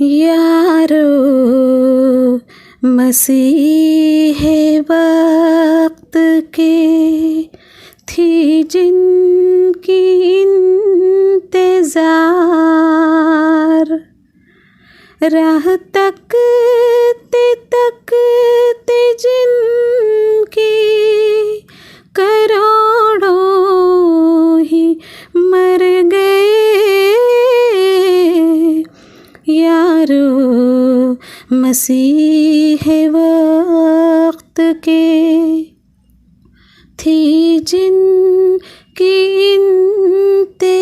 यारो मसीहे वक्त के थी जिनकी इंतजार, राह तकते तकते जिनकी करोड़ों ही मर गए। यारो मसीहे वक्त के थी जिनकी इंतजार,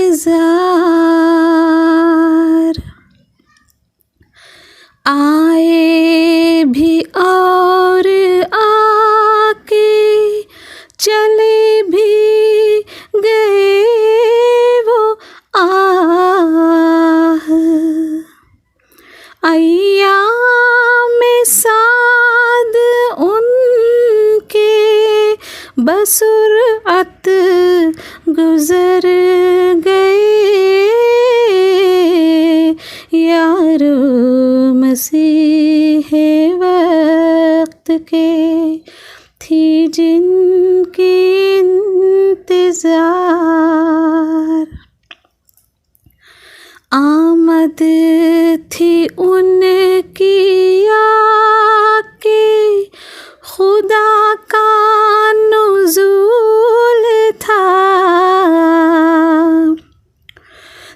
आए भी और आके चले भी गए वो आह। अय्याम साद उनके बसुरअत गुजर गए। यारो मसीहे वक्त के थी जिनकी इंतजार, आमद थी उनकी आके खुदा का नुज़ूल था।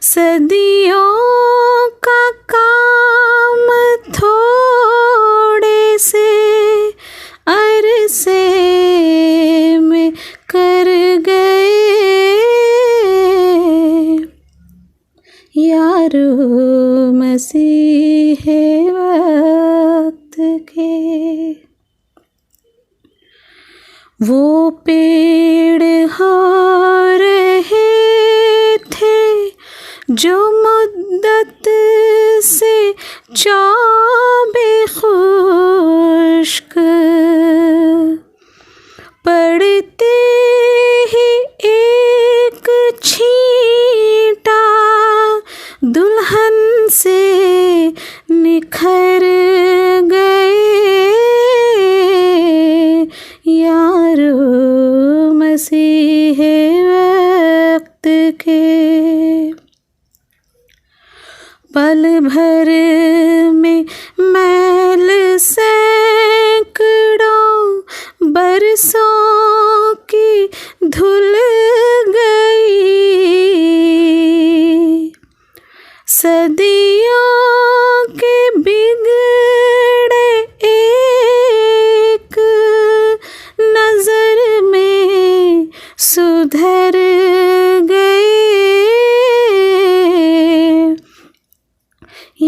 सदियों का काम थोड़े से अरसे में कर गए। यारो मसीहे वक्त के वो पेड़ हो रहे थे जो मुद्दत से चौबे खुश्क, पड़ते ही एक छींटा दुल्हन से निखर गए। यारो मसीहे वक्त के पल भर में मैल सैकड़ों बरसों की धुल गई। सदियों के बिगड़े एक नजर में सुधर गए।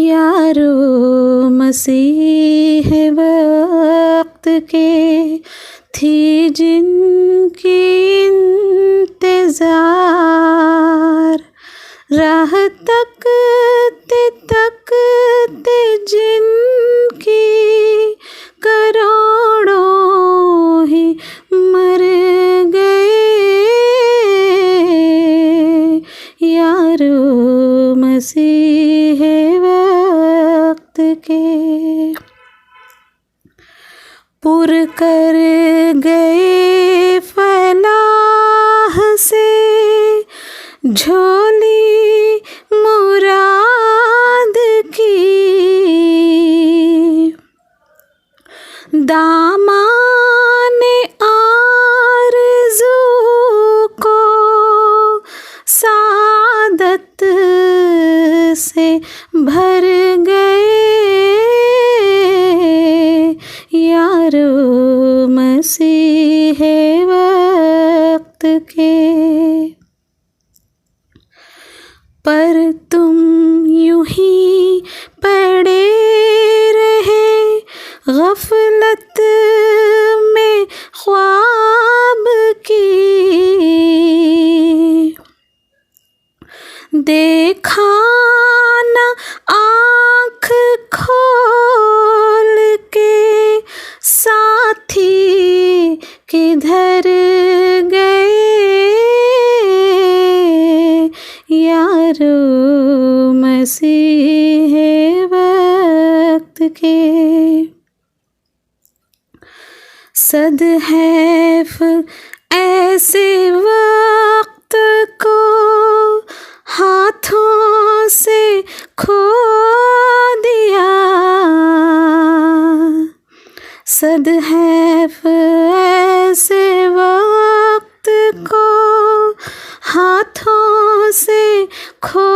यारो मसीहे वक्त के थी जिनकी इंतजार, राह तकते तकते जिनकी करोड़ों ही मर गए। यारो मसीहे वक्त के पुर कर गए फलाह से झोली मुराद की। दामाने आरज़ू को सादत से भर गए। यारो मसीहे वक्त के पर तुम यूं ही पड़े रहे गफलत में ख्वाब की। देखा न आँख खोल के साथी किधर गए। यारो मसीहे सदहैफ ऐसे वक्त को हाथों से खो दिया, सदहैफ ऐसे वक्त को हाथों से खो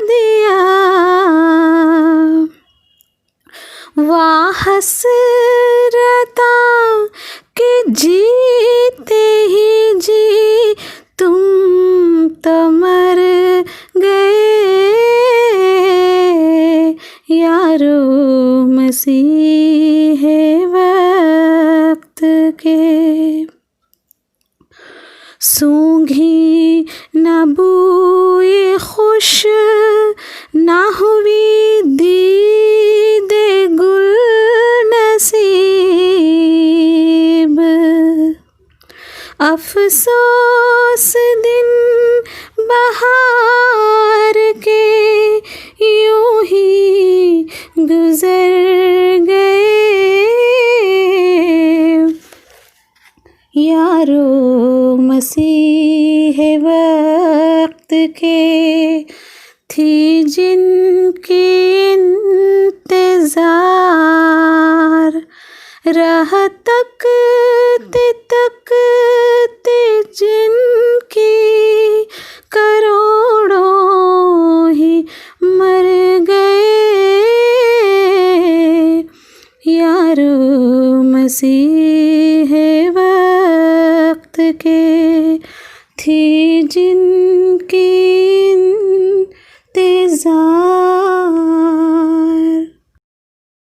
दिया। वाह हसरता कि जीते ही जी तुम तो मर गए यारो मसीहे वक्त के। सूंघी न बूए खुश न हुई दीदे गुल नसीब, अफसोस दिन बहार के यूं ही गुजर गए यारो मसीहे वक्त के। थी जिनकी इंतजार राह तकते तकते जिनकी करोड़ों ही मर गए यारो मसीह